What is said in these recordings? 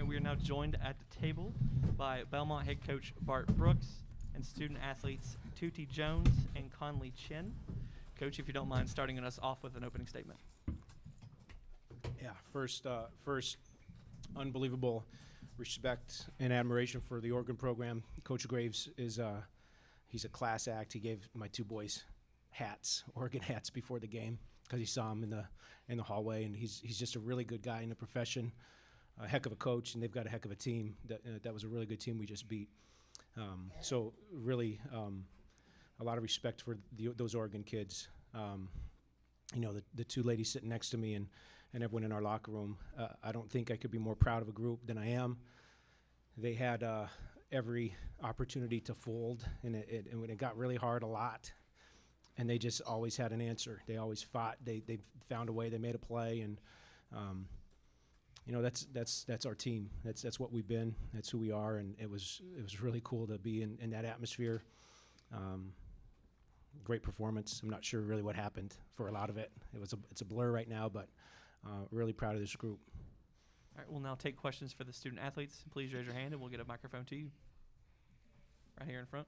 we are now joined at the table by Belmont head coach Bart Brooks and student athletes Tuti Jones and Conley Chin. Coach, if you don't mind starting us off with an opening statement. Yeah, first, unbelievable respect and admiration for the Oregon program. Coach Graves is he's a class act. He gave my two boys hats, Oregon hats, before the game because he saw him in the hallway, and he's just a really good guy in the profession, a heck of a coach, and they've got a heck of a team. That was a really good team we just beat. So really, a lot of respect for those Oregon kids. The two ladies sitting next to me and everyone in our locker room, I don't think I could be more proud of a group than I am. They had every opportunity to fold, and when it got really hard a lot, and they just always had an answer. They always fought. They found a way. They made a play, and that's our team. That's what we've been. That's who we are, and it was really cool to be in that atmosphere. Great performance. I'm not sure really what happened for a lot of it. It's a blur right now, but really proud of this group. All right, we'll now take questions for the student athletes. Please raise your hand, and we'll get a microphone to you. Right here in front.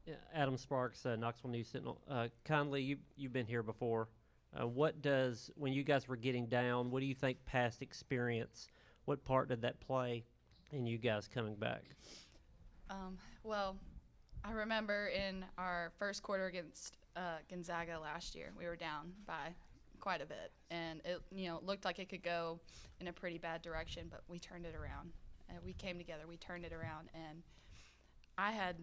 Yeah, Adam Sparks, Knoxville News Sentinel. Conley, you've been here before. When you guys were getting down, what do you think past experience, what part did that play in you guys coming back? Well, I remember in our first quarter against Gonzaga last year, we were down by quite a bit, and it looked like it could go in a pretty bad direction, but we turned it around. And we came together, we turned it around, and I had,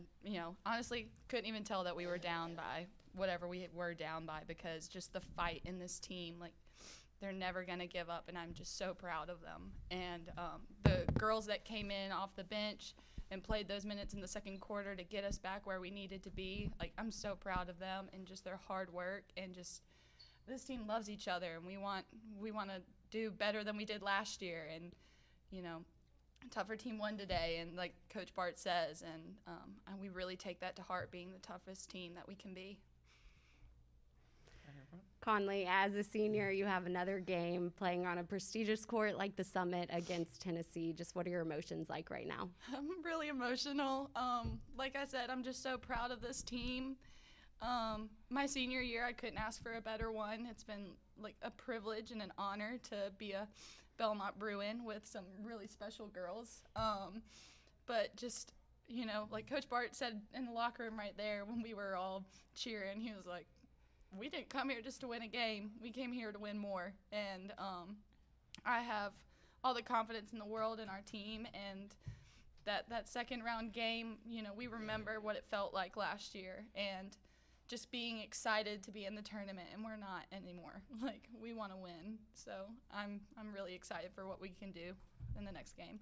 honestly couldn't even tell that we were down by whatever we were down by, because just the fight in this team, like, they're never going to give up, and I'm just so proud of them. And the girls that came in off the bench and played those minutes in the second quarter to get us back where we needed to be, like, I'm so proud of them and just their hard work, and just this team loves each other, and we want to do better than we did last year. And, tougher team won today, and like Coach Bart says, and we really take that to heart, being the toughest team that we can be. Conley, as a senior, you have another game playing on a prestigious court like the Summit against Tennessee. Just what are your emotions like right now? I'm really emotional. Like I said, I'm just so proud of this team. My senior year, I couldn't ask for a better one. It's been like a privilege and an honor to be a Belmont Bruin with some really special girls. But just, like Coach Bart said in the locker room right there when we were all cheering, he was like, we didn't come here just to win a game. We came here to win more. And I have all the confidence in the world in our team. And that second round game, we remember what it felt like last year. And just being excited to be in the tournament, and we're not anymore. Like, we want to win. So I'm really excited for what we can do in the next game.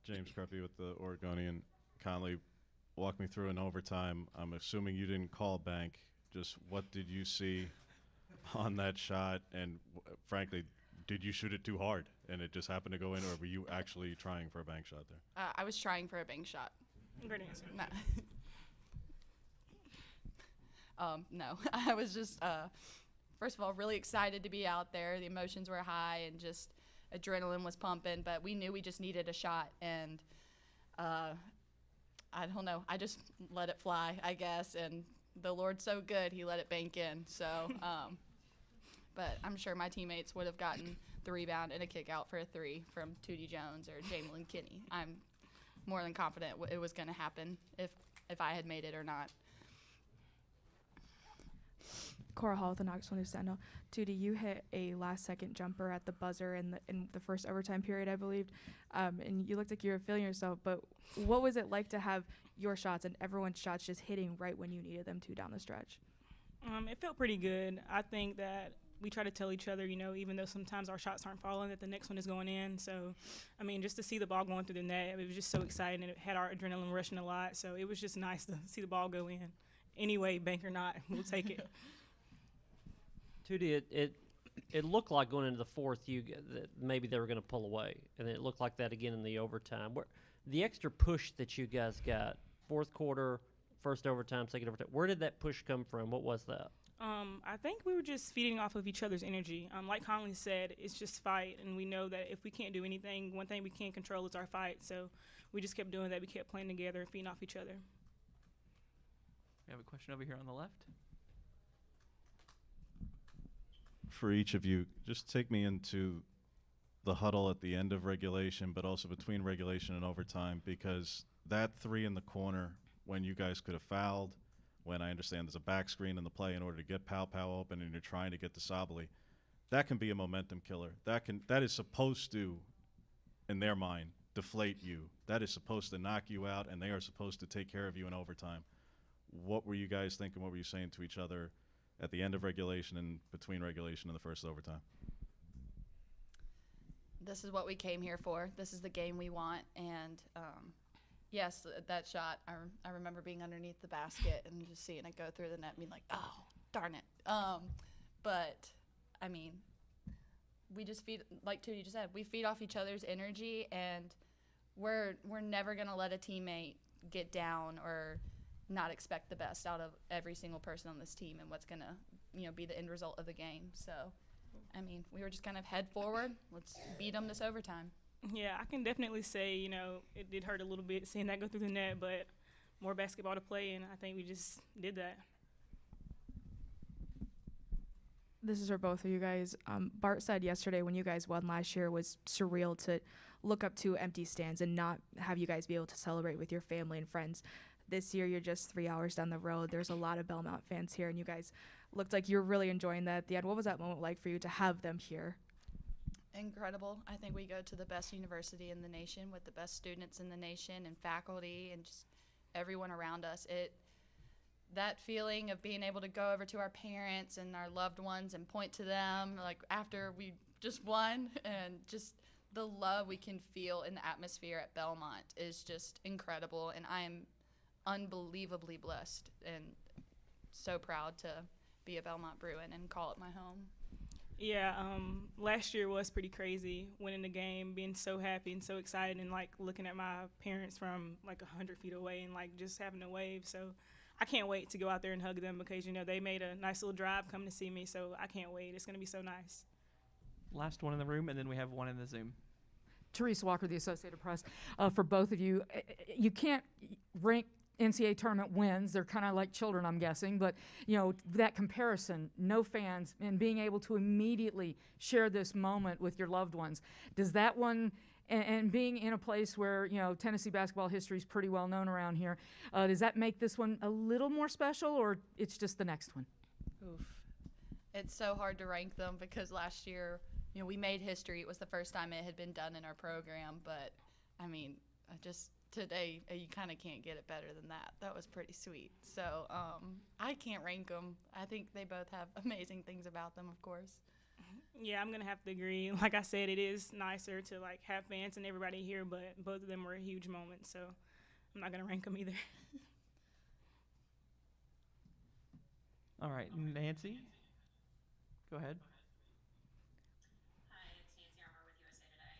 James Creppy with the Oregonian. Conley, walk me through in overtime. I'm assuming you didn't call bank. Just what did you see on that shot? And frankly, did you shoot it too hard and it just happened to go in, or were you actually trying for a bank shot there? I was trying for a bank shot. Great answer. No. No, I was just, first of all, really excited to be out there. The emotions were high and just adrenaline was pumping, but we knew we just needed a shot. And I don't know, I just let it fly, I guess. And the Lord's so good, he let it bank in. So, but I'm sure my teammates would have gotten the rebound and a kick out for a three from Tuti Jones or Jamelyn Kinney. I'm more than confident it was going to happen if I had made it or not. Cora Hall with the Knoxville News Sentinel. Tuti, you hit a last-second jumper at the buzzer in the first overtime period, I believe, and you looked like you were feeling yourself. But what was it like to have your shots and everyone's shots just hitting right when you needed them to down the stretch? It felt pretty good. I think that we try to tell each other, even though sometimes our shots aren't falling, that the next one is going in. So, just to see the ball going through the net, it was just so exciting, and it had our adrenaline rushing a lot. So it was just nice to see the ball go in. Anyway, bank or not, we'll take it. Tuti, it looked like going into the fourth, that maybe they were going to pull away, and it looked like that again in the overtime. The extra push that you guys got, fourth quarter, first overtime, second overtime. Where did that push come from? What was that? I think we were just feeding off of each other's energy. Like Conley said, it's just fight, and we know that if we can't do anything, one thing we can't control is our fight. So we just kept doing that. We kept playing together and feeding off each other. We have a question over here on the left. For each of you, just take me into the huddle at the end of regulation, but also between regulation and overtime, because that three in the corner, when you guys could have fouled, when I understand there's a back screen in the play in order to get Pow open and you're trying to get to Sabali, that can be a momentum killer. That is supposed to, in their mind, deflate you. That is supposed to knock you out, and they are supposed to take care of you in overtime. What were you guys thinking? What were you saying to each other at the end of regulation and between regulation and the first overtime? This is what we came here for. This is the game we want. And yes, that shot, I remember being underneath the basket and just seeing it go through the net and being like, oh, darn it. But, I mean, we just feed, like Tootie just said, we feed off each other's energy, and we're never going to let a teammate get down or not expect the best out of every single person on this team and what's going to, be the end result of the game. So, I mean, we were just kind of head forward. Let's beat them this overtime. Yeah, I can definitely say, it did hurt a little bit seeing that go through the net, but more basketball to play, and I think we just did that. This is for both of you guys. Bart said yesterday when you guys won last year was surreal to look up to empty stands and not have you guys be able to celebrate with your family and friends. This year, you're just 3 hours down the road. There's a lot of Belmont fans here, and you guys looked like you were really enjoying that at the end. What was that moment like for you to have them here? Incredible. I think we go to the best university in the nation with the best students in the nation and faculty and just everyone around us. That feeling of being able to go over to our parents and our loved ones and point to them like after we just won, and just the love we can feel in the atmosphere at Belmont is just incredible, and I am unbelievably blessed and so proud to be a Belmont Bruin and call it my home. Yeah, last year was pretty crazy, winning the game, being so happy and so excited, and like looking at my parents from like 100 feet away and like just having a wave. So I can't wait to go out there and hug them because, they made a nice little drive coming to see me. So I can't wait. It's going to be so nice. Last one in the room, and then we have one in the Zoom. Therese Walker, the Associated Press. For both of you, you can't rank NCAA tournament wins. They're kind of like children, I'm guessing. But, that comparison, no fans, and being able to immediately share this moment with your loved ones. Does that one, and being in a place where, Tennessee basketball history is pretty well known around here, does that make this one a little more special, or it's just the next one? Oof. It's so hard to rank them because last year, we made history. It was the first time it had been done in our program. But, I mean, today, you kind of can't get it better than that. That was pretty sweet. So I can't rank them. I think they both have amazing things about them, of course. Yeah, I'm going to have to agree. Like I said, it is nicer to like have fans and everybody here, but both of them were a huge moment. So I'm not going to rank them either. All right, Nancy, go ahead. Hi, it's Nancy Armour with USA Today.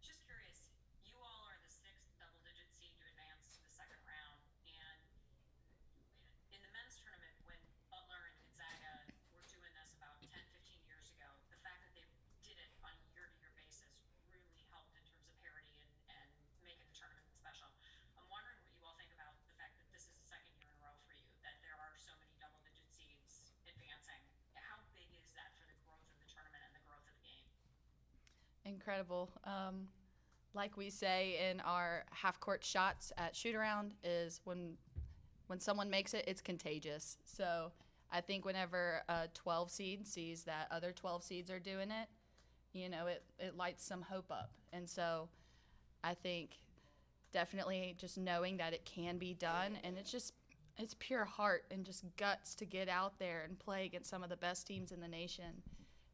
Just curious, you all are the 6th double-digit seed to advance to the second round, and in the men's tournament, when Butler and Gonzaga were doing this about 10, 15 years ago, the fact that they did it on a year-to-year basis really helped in terms of parity and making the tournament special. I'm wondering what you all think about the fact that this is the second year in a row for you, that there are so many double-digit seeds advancing. How big is that for the growth of the tournament and the growth of the game? Incredible. Like we say in our half-court shots at shoot-around is when someone makes it, it's contagious. So I think whenever a 12 seed sees that other 12 seeds are doing it, it lights some hope up. And so I think definitely just knowing that it can be done, and it's pure heart and just guts to get out there and play against some of the best teams in the nation.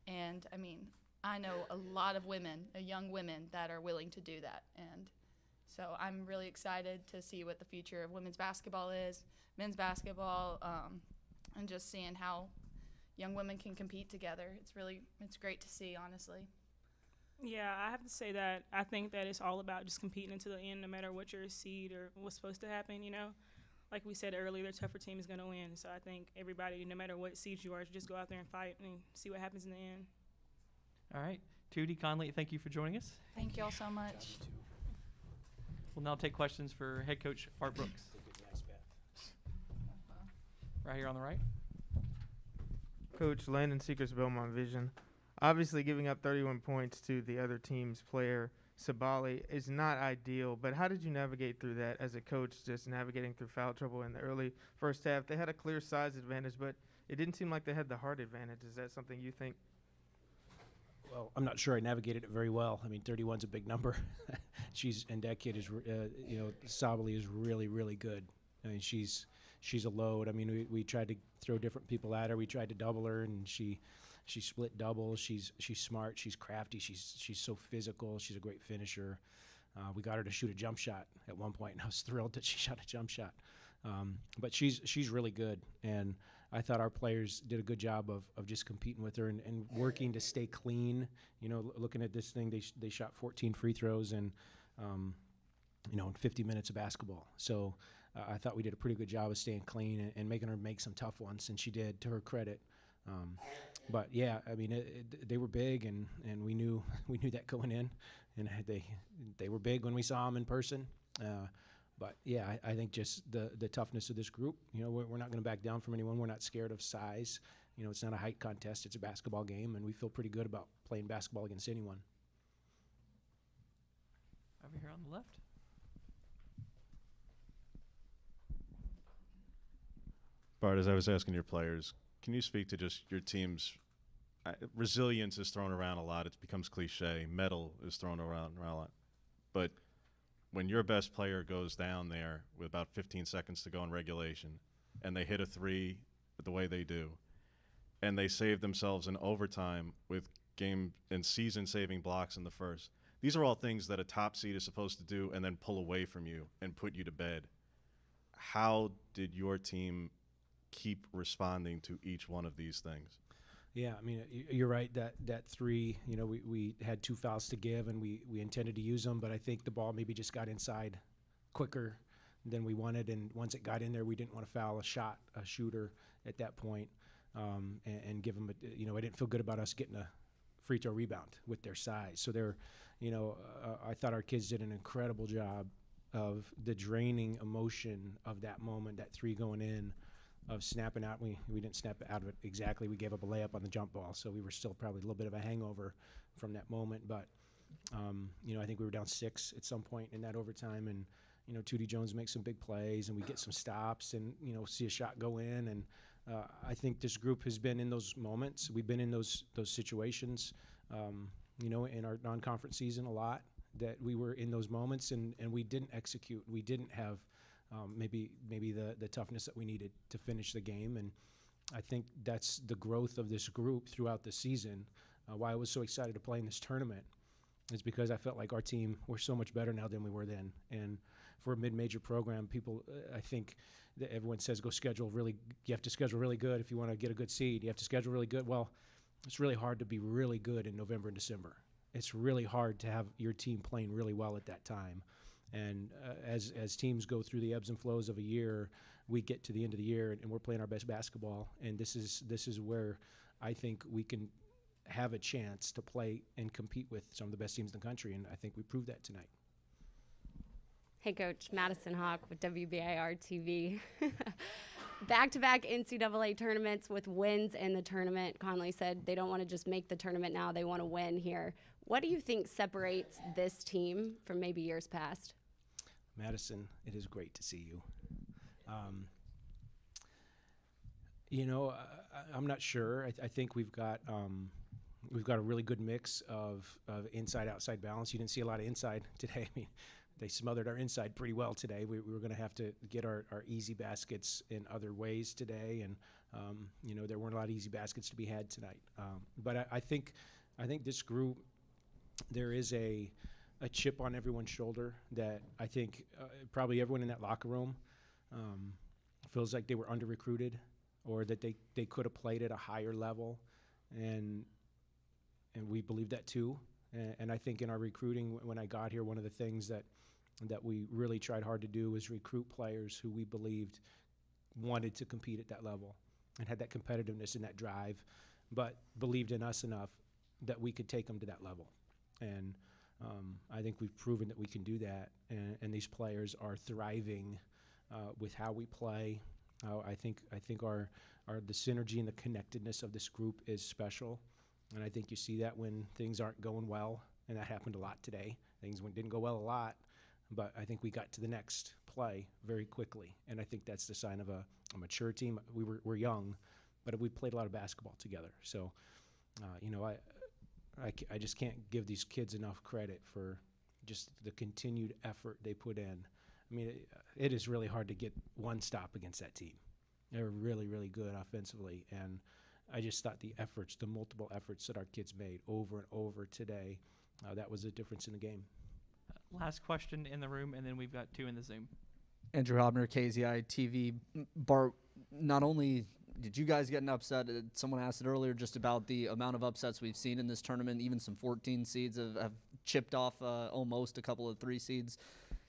And, I mean, I know a lot of women, young women, that are willing to do that. And so I'm really excited to see what the future of women's basketball is, men's basketball, and just seeing how young women can compete together. It's great to see, honestly. Yeah, I have to say that I think that it's all about just competing until the end, no matter what your seed or what's supposed to happen, like we said earlier, the tougher team is going to win. So I think everybody, no matter what seed you are, should just go out there and fight and see what happens in the end. All right. Tootie, Conley, thank you for joining us. Thank you all so much. We'll now take questions for head coach Bart Brooks. Right here on the right. Coach Landon Seekers, Belmont Vision. Obviously, giving up 31 points to the other team's player, Sabali, is not ideal, but how did you navigate through that as a coach, just navigating through foul trouble in the early first half? They had a clear size advantage, but it didn't seem like they had the heart advantage. Is that something you think? Well, I'm not sure I navigated it very well. I mean, 31's a big number. And that kid is, Sabali is really, really good. I mean, she's a load. I mean, we tried to throw different people at her. We tried to double her, and she split doubles. She's smart. She's crafty. She's so physical. She's a great finisher. We got her to shoot a jump shot at one point, and I was thrilled that she shot a jump shot. But she's really good, and I thought our players did a good job of just competing with her and working to stay clean. You know, looking at this thing, they shot 14 free throws and in 50 minutes of basketball. So I thought we did a pretty good job of staying clean and making her make some tough ones, and she did, to her credit. But yeah, I mean, they were big, and we knew that going in, and they were big when we saw them in person. But yeah, I think just the toughness of this group. You know, we're not going to back down from anyone. We're not scared of size. You know, it's not a height contest. It's a basketball game, and we feel pretty good about playing basketball against anyone. Over here on the left. Bart, as I was asking your players, can you speak to just your team's resilience is thrown around a lot. It becomes cliche. Metal is thrown around a lot. But when your best player goes down there with about 15 seconds to go in regulation and they hit a three the way they do, and they save themselves in overtime with game and season-saving blocks in the first, these are all things that a top seed is supposed to do and then pull away from you and put you to bed. How did your team keep responding to each one of these things? Yeah, I mean, you're right, that three, you know, we had 2 fouls to give, and we intended to use them, but I think the ball maybe just got inside quicker than we wanted, and once it got in there, we didn't want to foul a shooter at that point, and give them, I didn't feel good about us getting a free throw rebound with their size. So I thought our kids did an incredible job of the draining emotion of that moment, that three going in, of snapping out. We didn't snap out of it exactly. We gave up a layup on the jump ball, so we were still probably a little bit of a hangover from that moment. But I think we were down 6 at some point in that overtime, and Tootie Jones makes some big plays, and we get some stops, and see a shot go in. And I think this group has been in those moments. We've been in those situations, in our non-conference season a lot. That we were in those moments, and we didn't execute. We didn't have maybe the toughness that we needed to finish the game. And I think that's the growth of this group throughout the season. Why I was so excited to play in this tournament is because I felt like our team, we're so much better now than we were then. And for a mid-major program, people, I think that everyone says you have to schedule really good if you want to get a good seed. You have to schedule really good. Well, it's really hard to be really good in November and December. It's really hard to have your team playing really well at that time. And as teams go through the ebbs and flows of a year, we get to the end of the year and we're playing our best basketball. And this is where I think we can have a chance to play and compete with some of the best teams in the country. And I think we proved that tonight. Hey, Coach, Madison Hawk with WBIR TV. Back-to-back NCAA tournaments with wins in the tournament. Conley said they don't want to just make the tournament now, they want to win here. What do you think separates this team from maybe years past? Madison, it is great to see you. I'm not sure. I think we've got a really good mix of inside-outside balance. You didn't see a lot of inside today. I mean, they smothered our inside pretty well today. We were going to have to get our easy baskets in other ways today, and there weren't a lot of easy baskets to be had tonight. But I think this group, there is a chip on everyone's shoulder that I think probably everyone in that locker room feels like they were under-recruited, or that they could have played at a higher level, and we believe that too. And I think in our recruiting, when I got here, one of the things that that we really tried hard to do was recruit players who we believed wanted to compete at that level and had that competitiveness and that drive, but believed in us enough that we could take them to that level. And I think we've proven that we can do that, and these players are thriving with how we play. I think the synergy and the connectedness of this group is special, and I think you see that when things aren't going well, and that happened a lot today. Things didn't go well a lot, but I think we got to the next play very quickly, and I think that's the sign of a mature team. We're young, but we played a lot of basketball together. So, I just can't give these kids enough credit for just the continued effort they put in. I mean, it is really hard to get one stop against that team. They're really, really good offensively, and I just thought the multiple efforts that our kids made over and over today, that was the difference in the game. Last question in the room, and then we've got 2 in the Zoom. Andrew Hobner, KZI TV. Bart, not only did you guys get an upset, someone asked it earlier just about the amount of upsets we've seen in this tournament. Even some 14 seeds have chipped off almost a couple of 3 seeds.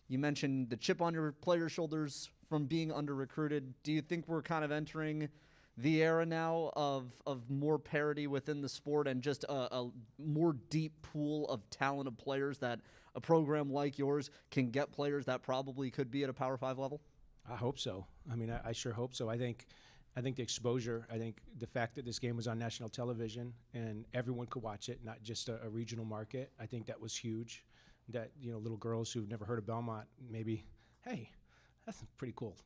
You mentioned the chip on your players' shoulders from being under-recruited. Do you think we're kind of entering the era now of more parity within the sport and just a more deep pool of talented players, that a program like yours can get players that probably could be at a Power 5 level? I hope so. I mean, I sure hope so. I think the exposure, I think the fact that this game was on national television and everyone could watch it, not just a regional market, I think that was huge. That, little girls who've never heard of Belmont, maybe, hey, that's pretty cool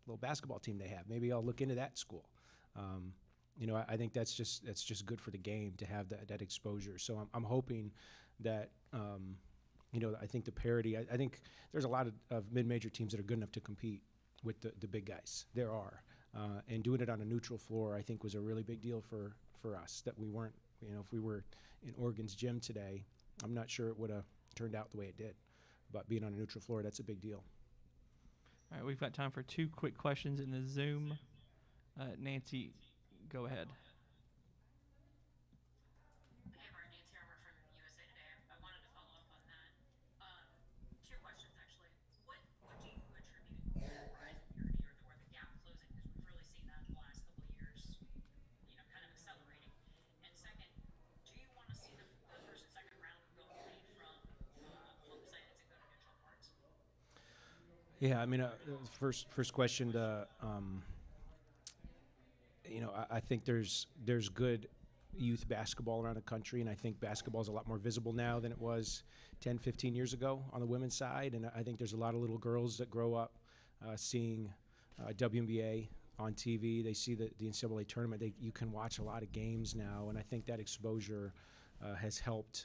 little basketball team they have. Maybe I'll look into that school. I think that's just good for the game to have that exposure. So I'm hoping that, I think the parity, I think there's a lot of mid-major teams that are good enough to compete with the big guys. There are. And doing it on a neutral floor, I think, was a really big deal for us, that we weren't, if we were in Oregon's gym today, I'm not sure it would have turned out the way it did. But being on a neutral floor, that's a big deal. All right, we've got time for 2 quick questions in the Zoom. Nancy, go ahead. Hey, Bart, Nancy Armour from USA Today. I wanted to follow up on that. 2 questions, actually. What do you attribute the rise in parity or the gap closing? Because we've really seen that in the last couple of years, kind of accelerating. And second, do you want to see the first and second round go away from home sites and go to neutral courts? Yeah, I mean, first question. I think there's good youth basketball around the country, and I think basketball is a lot more visible now than it was 10, 15 years ago on the women's side. And I think there's a lot of little girls that grow up seeing WNBA on TV. They see the NCAA tournament. You can watch a lot of games now, and I think that exposure has helped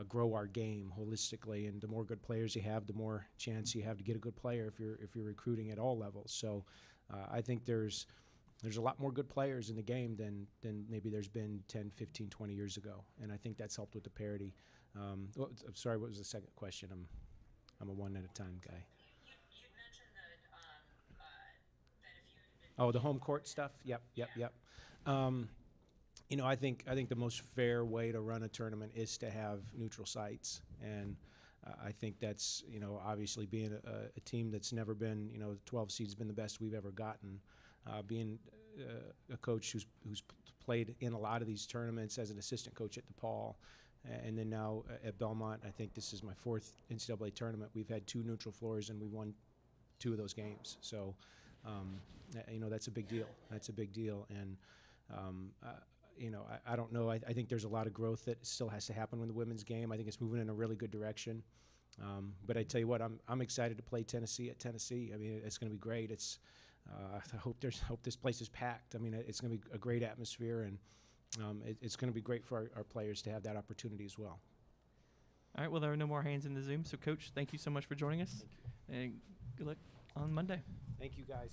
grow our game holistically. And the more good players you have, the more chance you have to get a good player if you're recruiting at all levels. So I think there's a lot more good players in the game than maybe there's been 10, 15, 20 years ago. And I think that's helped with the parity. I'm sorry, what was the second question? I'm a one at a time guy. You mentioned that if you... Oh, the home court stuff? Yep. I think the most fair way to run a tournament is to have neutral sites. And I think that's, obviously being a team that's never been, 12 seed's been the best we've ever gotten. Being a coach who's played in a lot of these tournaments as an assistant coach at DePaul, and then now at Belmont, I think this is my 4th NCAA tournament. We've had 2 neutral floors, and we've won 2 of those games. So, that's a big deal. And, I don't know. I think there's a lot of growth that still has to happen with the women's game. I think it's moving in a really good direction. But I tell you what, I'm excited to play Tennessee at Tennessee. I mean, it's going to be great. I hope this place is packed. I mean, it's going to be a great atmosphere, and it's going to be great for our players to have that opportunity as well. All right, well, there are no more hands in the Zoom. So, Coach, thank you so much for joining us. And good luck on Monday. Thank you, guys.